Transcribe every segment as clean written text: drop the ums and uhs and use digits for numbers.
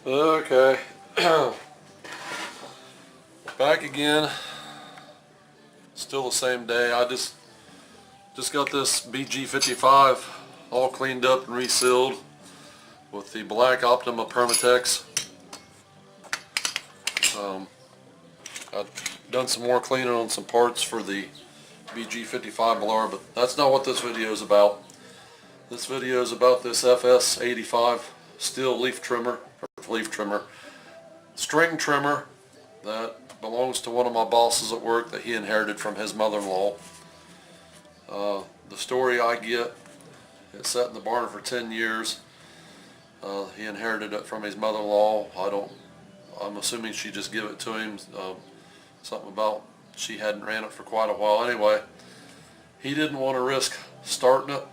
Okay, back again. Still the same day. I just got this BG55 all cleaned up and resealed with the black Optima Permatex. I've done some more cleaning on some parts for the BG55 blower, but that's not what this video is about. This video is about this FS85 Stihl leaf trimmer, string trimmer that belongs to one of my bosses at work that he inherited from his mother-in-law. The story I get, it sat in the barn for 10 years. He inherited it from his mother-in-law. I'm assuming she just gave it to him. Something about she hadn't ran it for quite a while. Anyway, he didn't want to risk starting it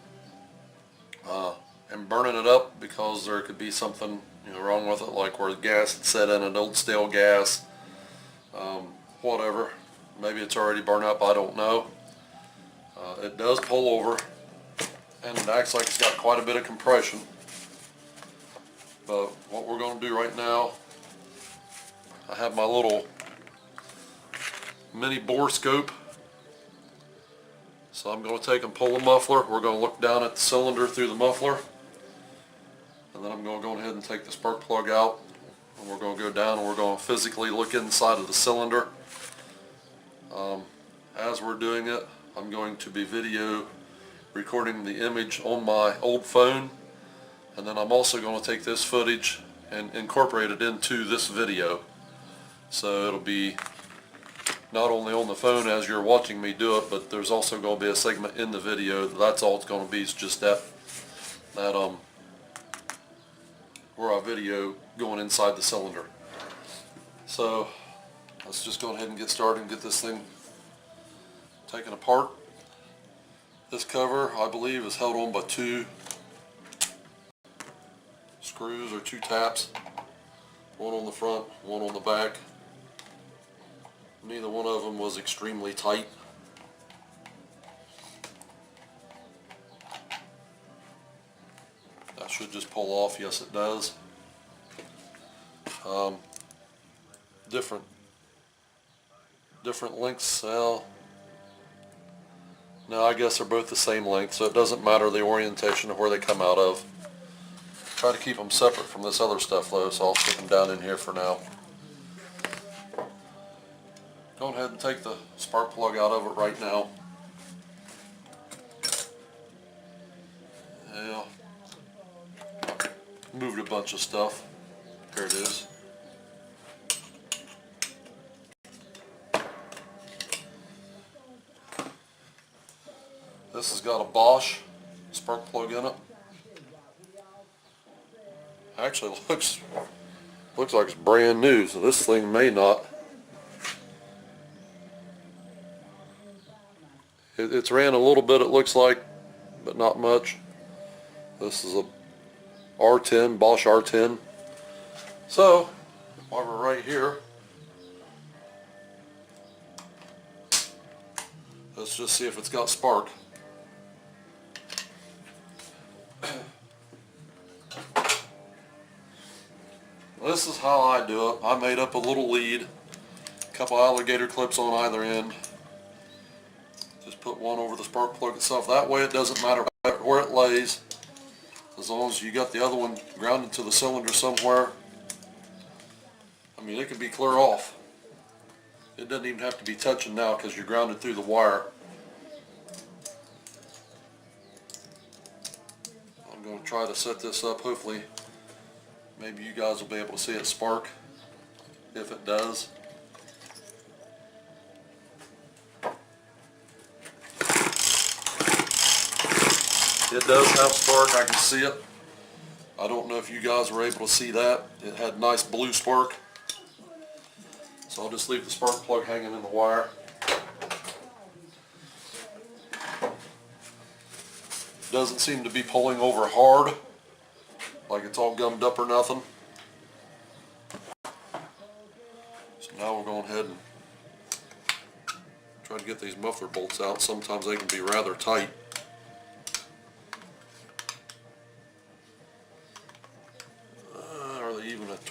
and burning it up because there could be something wrong with it, like where the gas had set in, an old stale gas, whatever. Maybe it's already burned up, I don't know. It does pull over and it acts like it's got quite a bit of compression. But what we're going to do right now, I have my little mini bore scope. So I'm going to take and pull the muffler. We're going to look down at the cylinder through the muffler. And then I'm going to go ahead and take the spark plug out. And we're going to go down and we're going to physically look inside of the cylinder. As we're doing it, I'm going to be video recording the image on my old phone. And then I'm also going to take this footage and incorporate it into this video. So it'll be not only on the phone as you're watching me do it, but there's also going to be a segment in the video. That's all it's going to be, is just that where I video going inside the cylinder. So let's just go ahead and get started and get this thing taken apart. This cover, I believe, is held on by 2 screws or 2 taps, one on the front, one on the back. Neither one of them was extremely tight. That should just pull off. Yes, it does. Different lengths. No, I guess they're both the same length, so it doesn't matter the orientation of where they come out of. Try to keep them separate from this other stuff though, so I'll stick them down in here for now. Go ahead and take the spark plug out of it right now. Yeah. Moved a bunch of stuff. Here it is. This has got a Bosch spark plug in it. Actually, looks like it's brand new, so this thing may not. It's ran a little bit, it looks like, but not much. This is a R10, Bosch R10. So, while we're right here, let's just see if it's got spark. This is how I do it. I made up a little lead, a couple alligator clips on either end. Just put one over the spark plug itself. That way it doesn't matter where it lays, as long as you got the other one grounded to the cylinder somewhere. I mean, it could be clear off. It doesn't even have to be touching now because you're grounded through the wire. I'm going to try to set this up. Hopefully maybe you guys will be able to see it spark, if it does. It does have spark, I can see it. I don't know if you guys were able to see that. It had nice blue spark. So I'll just leave the spark plug hanging in the wire. Doesn't seem to be pulling over hard, like it's all gummed up or nothing. So now we're going ahead and try to get these muffler bolts out. Sometimes they can be rather tight.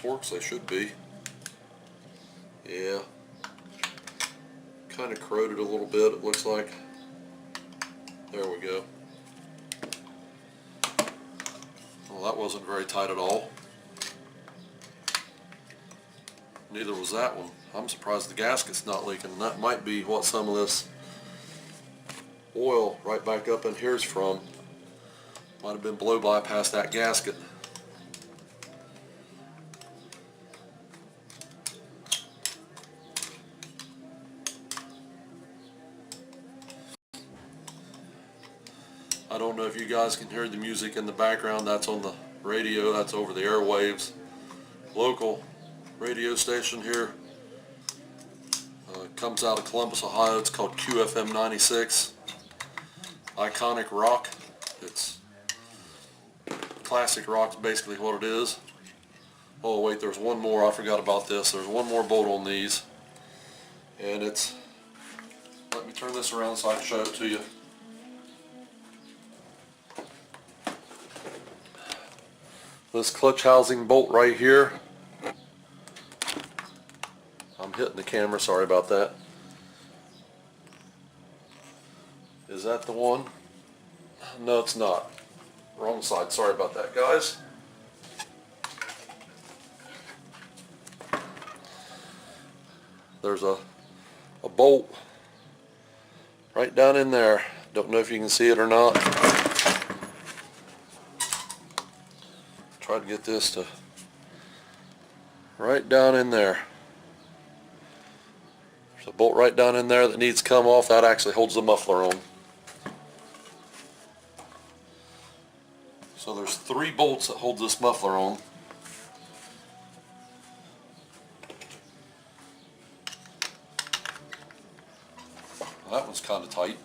torques they should be. Yeah. Kind of corroded a little bit, it looks like. There we go. Well, that wasn't very tight at all. Neither was that one. I'm surprised the gasket's not leaking. That might be what some of this oil right back up in here is from. Might have been blow by past that gasket. I don't know if you guys can hear the music in the background. That's on the radio. That's over the airwaves. Local radio station here. Comes out of Columbus, Ohio. It's called QFM96. Iconic rock. It's classic rock's basically what it is. Oh wait, there's one more. I forgot about this. There's one more bolt on these. And it's, let me turn this around so I can show it to you. This clutch housing bolt right here. I'm hitting the camera, sorry about that. Is that the one? No, it's not. Wrong side, sorry about that, guys. There's a bolt right down in there. Don't know if you can see it or not. Try to get this to right down in there. There's a bolt right down in there that needs to come off. That actually holds the muffler on. So there's 3 bolts that hold this muffler on. Well, that one's kind of tight.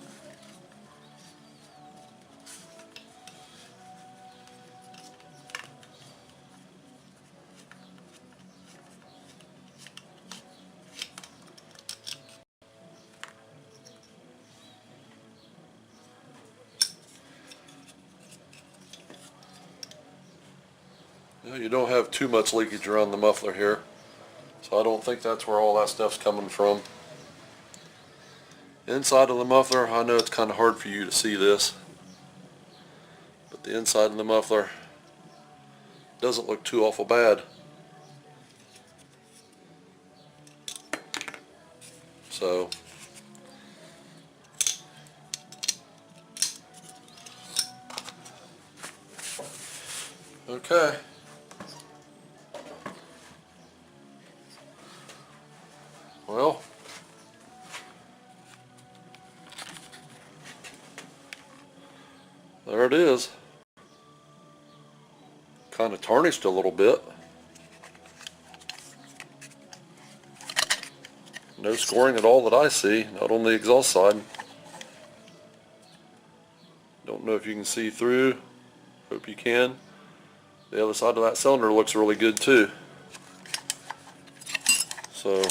You don't have too much leakage around the muffler here, so I don't think that's where all that stuff's coming from. Inside of the muffler, I know it's kind of hard for you to see this, but the inside of the muffler doesn't look too awful bad. So okay. Well, there it is. Kind of tarnished a little bit. No scoring at all that I see, not on the exhaust side. Don't know if you can see through. Hope you can. The other side of that cylinder looks really good too. So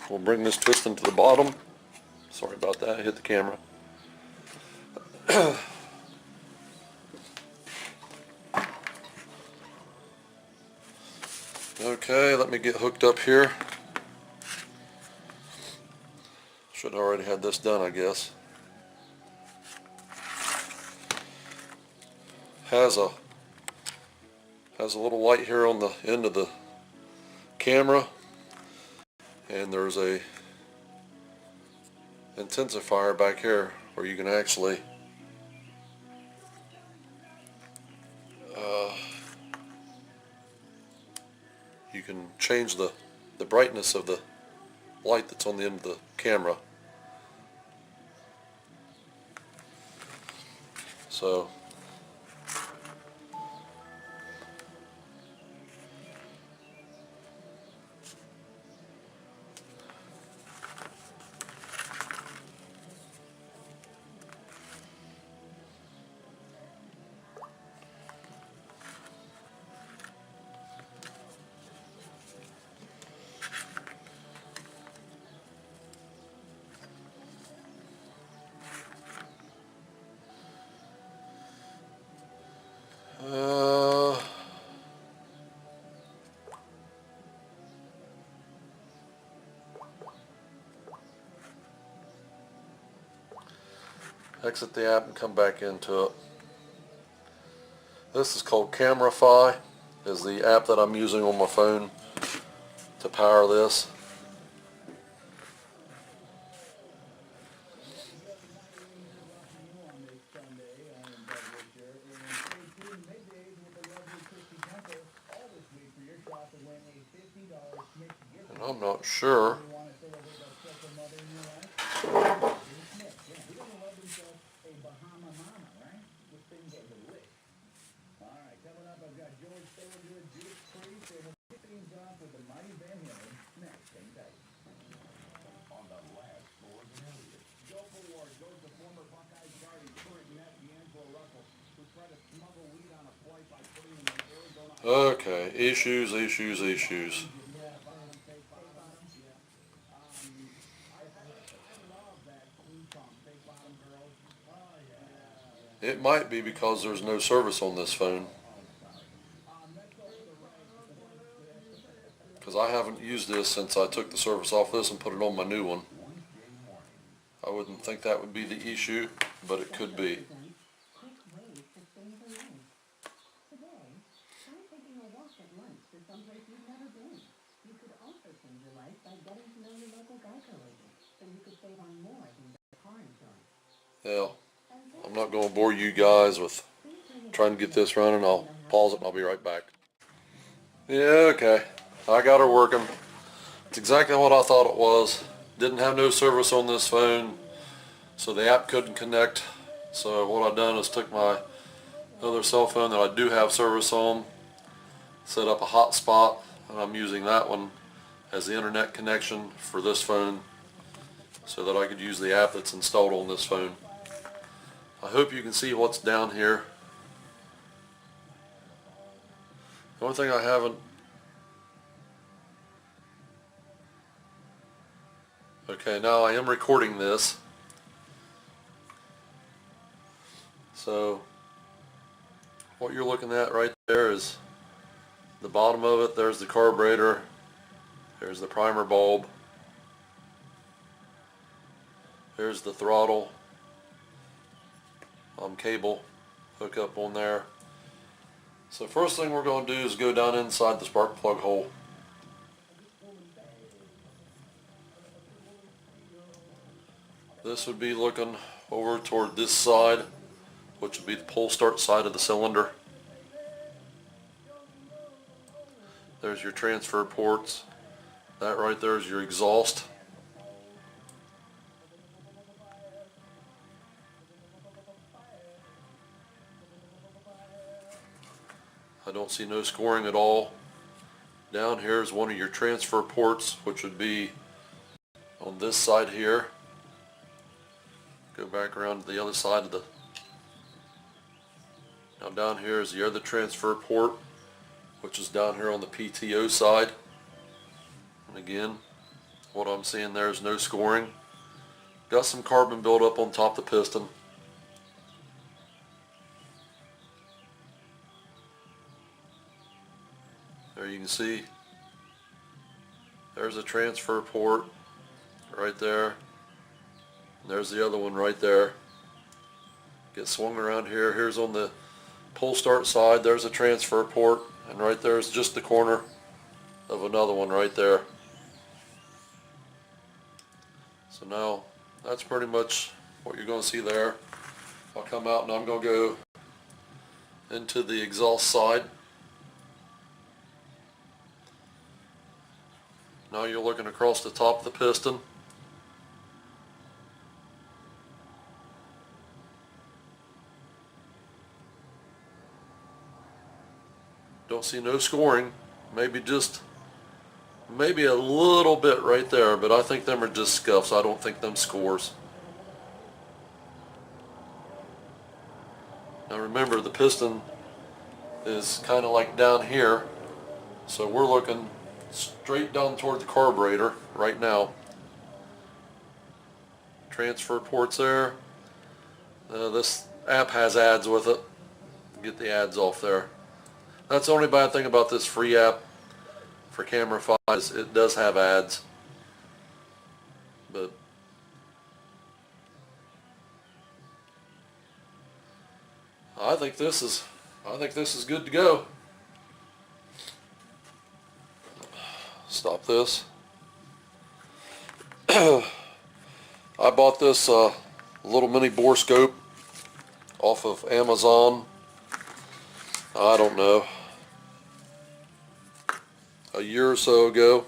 we'll bring this piston to the bottom. Sorry about that, I hit the camera. Okay, let me get hooked up here. Should have already had this done, I guess. Has a little light here on the end of the camera, and there's a intensifier back here where you can actually you can change the brightness of the light that's on the end of the camera. So exit the app and come back into it. This is called Camerify, is the app that I'm using on my phone to power this. And I'm not sure. Okay, issues. It might be because there's no service on this phone, because I haven't used this since I took the service off this and put it on my new one. I wouldn't think that would be the issue, but it could be. Yeah, I'm not going to bore you guys with trying to get this running. I'll pause it and I'll be right back. Yeah, okay. I got her working. It's exactly what I thought it was. Didn't have no service on this phone, so the app couldn't connect. So what I've done is took my other cell phone that I do have service on, set up a hotspot, and I'm using that one as the internet connection for this phone so that I could use the app that's installed on this phone. I hope you can see what's down here. The only thing I haven't... Okay, now I am recording this. So what you're looking at right there is the bottom of it. There's the carburetor. There's the primer bulb. There's the throttle cable hook up on there. So first thing we're going to do is go down inside the spark plug hole. This would be looking over toward this side, which would be the pull start side of the cylinder. There's your transfer ports. That right there is your exhaust. I don't see no scoring at all. Down here is one of your transfer ports, which would be on this side here. Go back around to the other side of the... Now down here is the other transfer port, which is down here on the PTO side. And again, what I'm seeing there is no scoring. Got some carbon buildup on top of the piston. There you can see, there's a transfer port right there. And there's the other one right there. Get swung around here. Here's on the pull start side, there's a transfer port, and right there is just the corner of another one right there. So now that's pretty much what you're going to see there. I'll come out and I'm going to go into the exhaust side. Now you're looking across the top of the piston. Don't see no scoring. Maybe a little bit right there, but I think them are just scuffs. I don't think them scores. Now remember, the piston is kind of like down here, so we're looking straight down toward the carburetor right now. Transfer ports there. This app has ads with it. Get the ads off there. That's the only bad thing about this free app for Camerify is it does have ads. But I think this is good to go. Stop this. I bought this little mini bore scope off of Amazon. I don't know, a year or so ago.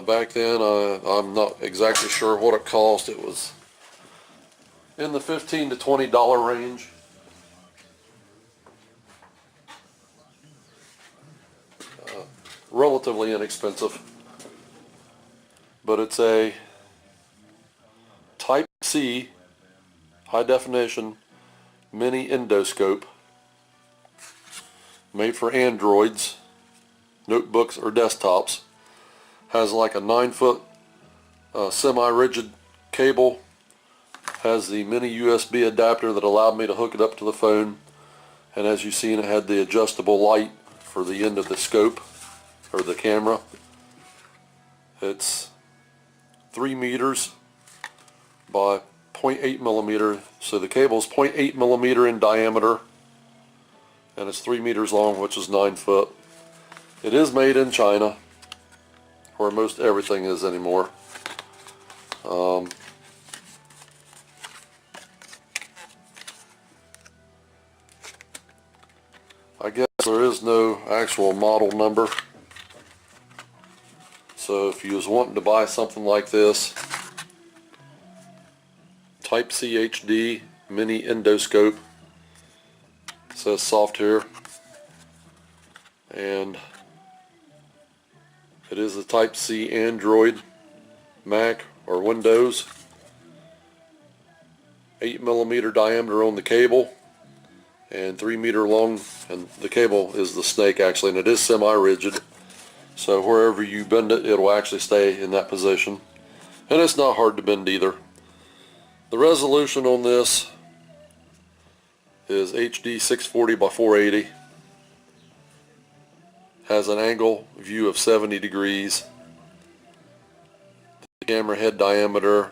Back then, I'm not exactly sure what it cost. It was in the $15 to $20 range. Relatively inexpensive. But it's a Type C high definition mini endoscope made for Androids, notebooks, or desktops. Has like a 9-foot semi-rigid cable. Has the mini USB adapter that allowed me to hook it up to the phone. And as you've seen, it had the adjustable light for the end of the scope, or the camera. It's 3 meters by 0.8 millimeter. So the cable is 0.8 millimeter in diameter. And it's 3 meters long, which is 9 foot. It is made in China, where most everything is anymore. I guess there is no actual model number. So if you was wanting to buy something like this, Type C HD mini endoscope, it says soft here, and it is a Type C Android, Mac, or Windows. 8 millimeter diameter on the cable and 3 meter long, and the cable is the snake actually, and it is semi-rigid, so wherever you bend it, it'll actually stay in that position, and it's not hard to bend either. The resolution on this is HD 640 by 480. Has an angle view of 70 degrees. The camera head diameter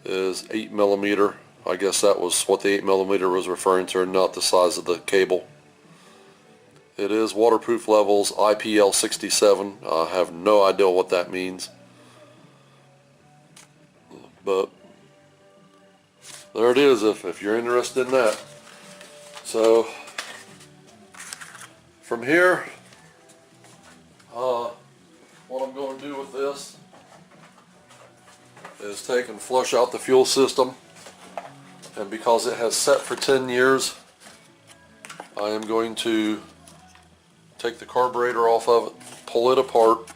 is 8 millimeter. I guess that was what the 8 millimeter was referring to, not the size of the cable. It is waterproof levels IPL67. I have no idea what that means, but there it is if you're interested in that. So from here, what I'm going to do with this is take and flush out the fuel system, and because it has set for 10 years, I am going to take the carburetor off of it, pull it apart,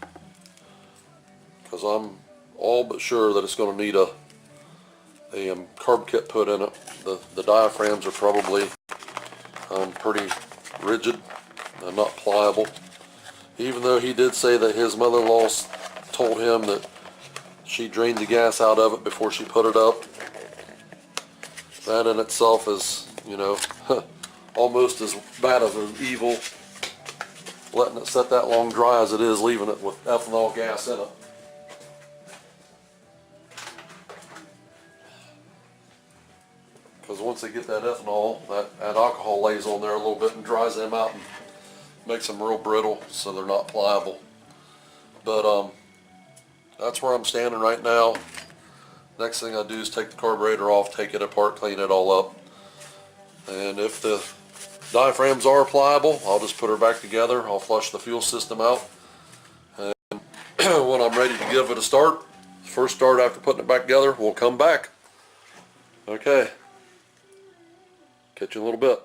because I'm all but sure that it's going to need a carb kit put in it. The diaphragms are probably pretty rigid and not pliable, even though he did say that his mother-in-law told him that she drained the gas out of it before she put it up. That in itself is, you know, almost as bad of an evil, letting it set that long dry, as it is leaving it with ethanol gas in it. Because once they get that ethanol, that alcohol lays on there a little bit and dries them out and makes them real brittle, so they're not pliable. But that's where I'm standing right now. Next thing I do is take the carburetor off, take it apart, clean it all up. And if the diaphragms are pliable, I'll just put her back together. I'll flush the fuel system out. And when I'm ready to give it a start, first start after putting it back together, we'll come back. Okay. Catch you in a little bit.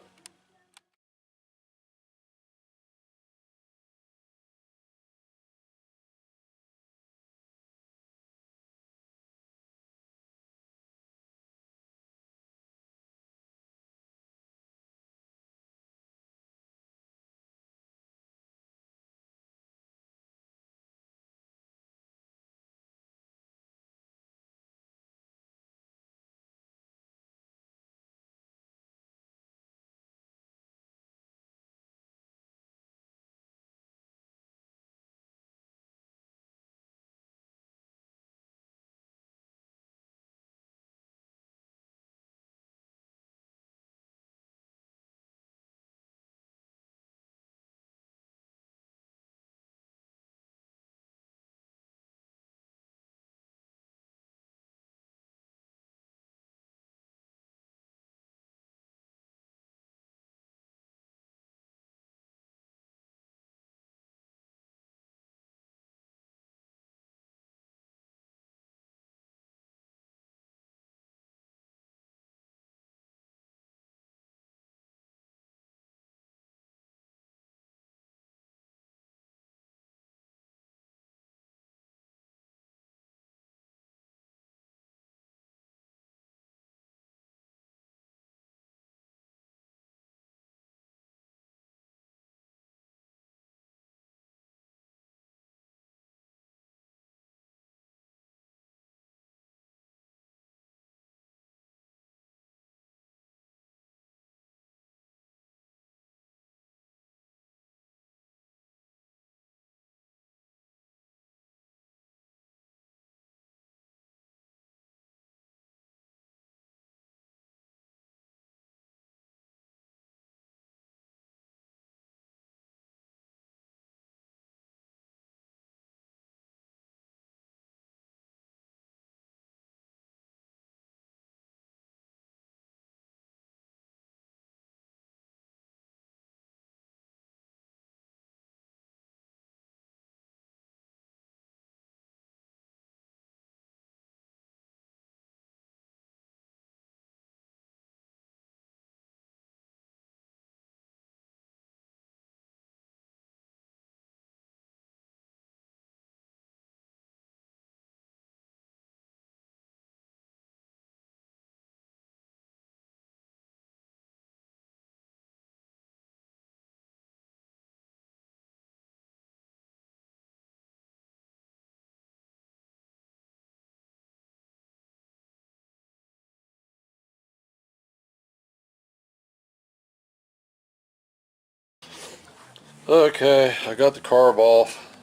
Okay, I got the carb off.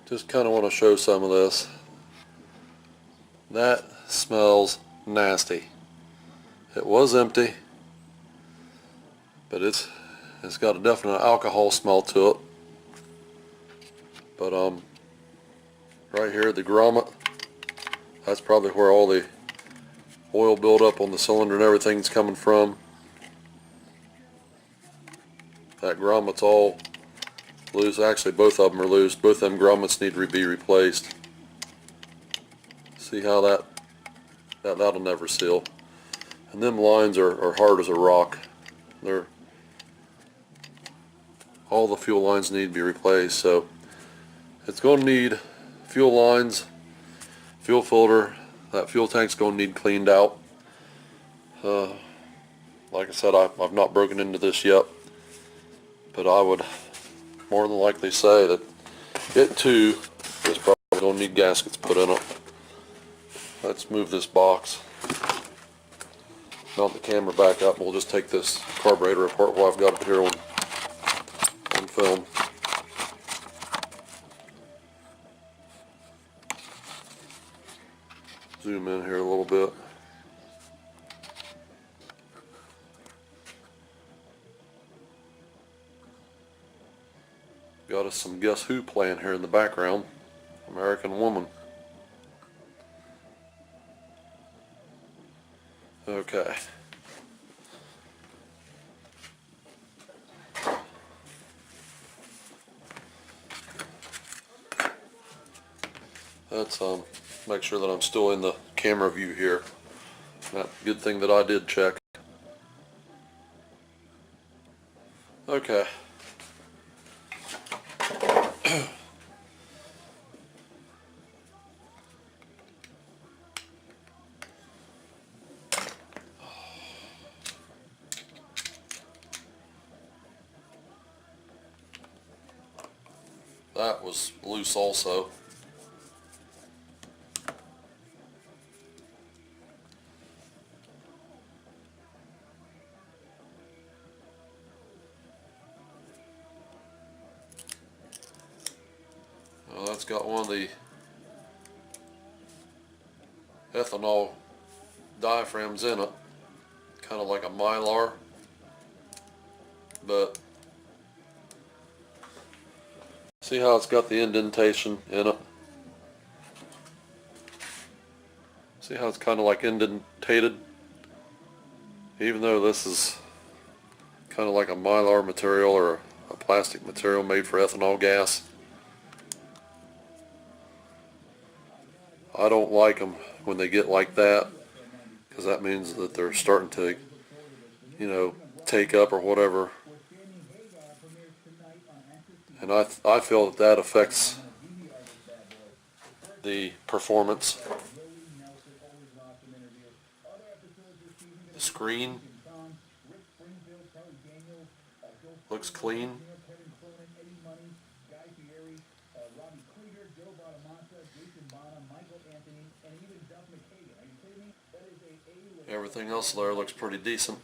Just kind of want to show some of this. That smells nasty. It was empty, but it's got a definite alcohol smell to it. But right here, the grommet, that's probably where all the oil buildup on the cylinder and everything's coming from. That grommet's all loose. Actually, both of them are loose. Both of them grommets need to be replaced. See how that'll never seal. And them lines are hard as a rock. All the fuel lines need to be replaced. So it's going to need fuel lines, fuel filter. That fuel tank's going to need cleaned out. Like I said, I've not broken into this yet, but I would more than likely say that it too is probably going to need gaskets put in it. Let's move this box, mount the camera back up, and we'll just take this carburetor apart while I've got it here on film. Zoom in here a little bit. Got us some Guess Who playing here in the background. American Woman. Okay. Let's make sure that I'm still in the camera view here. Good thing that I did check. Okay. That was loose also. Well, that's got one of the ethanol diaphragms in it, kind of like a Mylar, but see how it's got the indentation in it? See how it's kind of like indentated? Even though this is kind of like a Mylar material or a plastic material made for ethanol gas, I don't like them when they get like that, because that means that they're starting to, take up or whatever. And I feel that affects the performance. The screen looks clean. Everything else there looks pretty decent.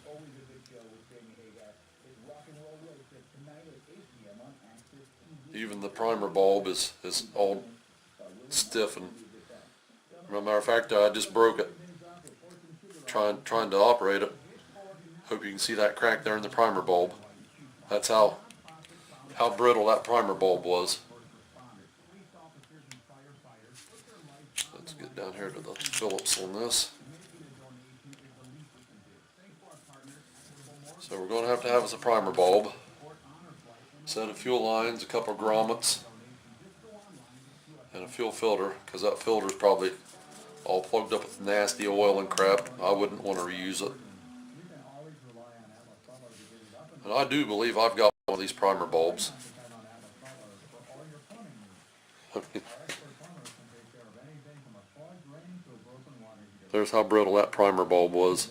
Even the primer bulb is all stiff, and as a matter of fact, I just broke it trying to operate it. Hope you can see that crack there in the primer bulb. That's how brittle that primer bulb was. Let's get down here to the Phillips on this. So we're going to have us a primer bulb, set of fuel lines, a couple of grommets, and a fuel filter, because that filter is probably all plugged up with nasty oil and crap. I wouldn't want to reuse it. And I do believe I've got one of these primer bulbs. There's how brittle that primer bulb was.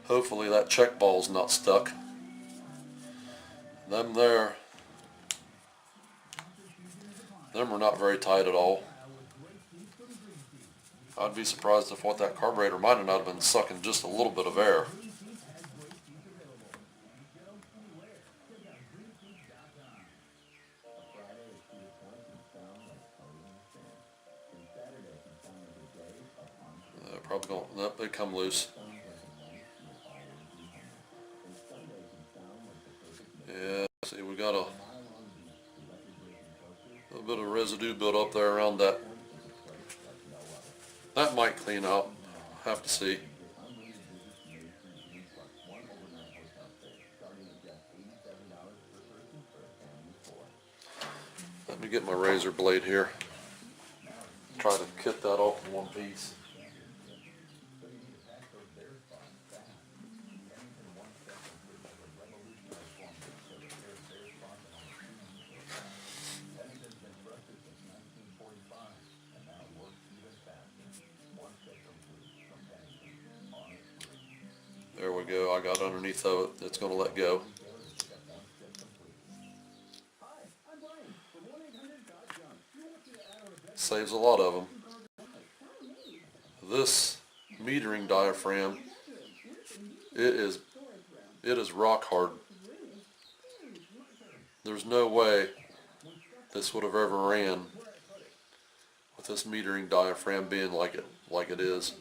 Hopefully that check ball's not stuck. Them were not very tight at all. I'd be surprised if what that carburetor might have not have been sucking just a little bit of air. Probably going, nope, they come loose. Yeah, see, we got a little bit of residue built up there around that. That might clean out. Have to see. Let me get my razor blade here. Try to cut that off in one piece. There we go. I got underneath of it. It's going to let go. Saves a lot of them. This metering diaphragm, it is rock hard. There's no way this would have ever ran with this metering diaphragm being like it is.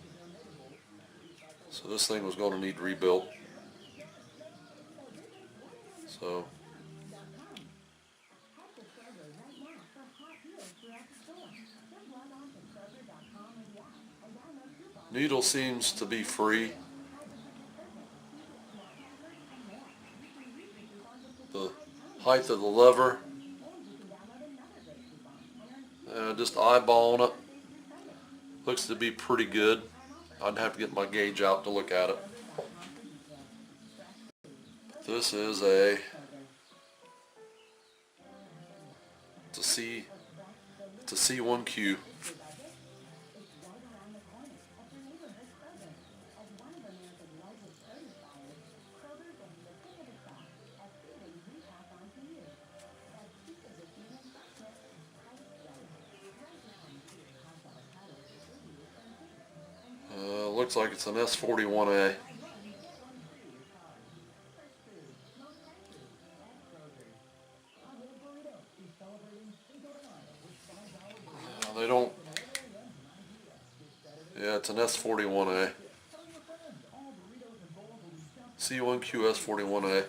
So this thing was going to need rebuilt. So needle seems to be free. The height of the lever, just eyeballing it, looks to be pretty good. I'd have to get my gauge out to look at it. This is it's a C1Q. Looks like it's an S41A. They don't. Yeah, it's an S41A. C1Q S41A.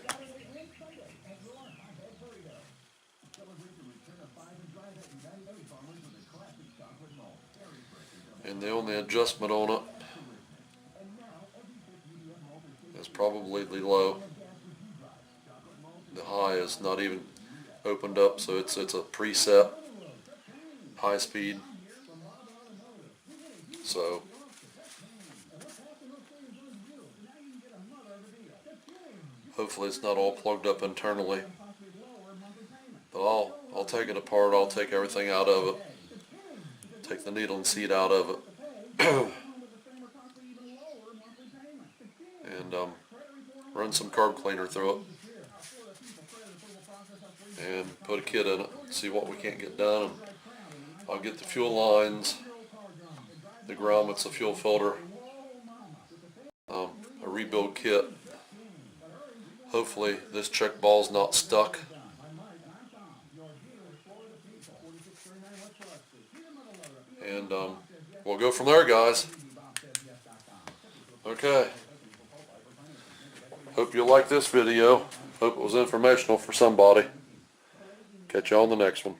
And the only adjustment on it is probably the low. The high is not even opened up, so it's a preset high speed. So hopefully it's not all plugged up internally. But I'll take it apart. I'll take everything out of it. Take the needle and seat out of it. And run some carb cleaner through it. And put a kit in it. See what we can't get done. I'll get the fuel lines, the grommets, the fuel filter, a rebuild kit. Hopefully this check ball's not stuck. And we'll go from there, guys. Okay. Hope you like this video. Hope it was informational for somebody. Catch you on the next one.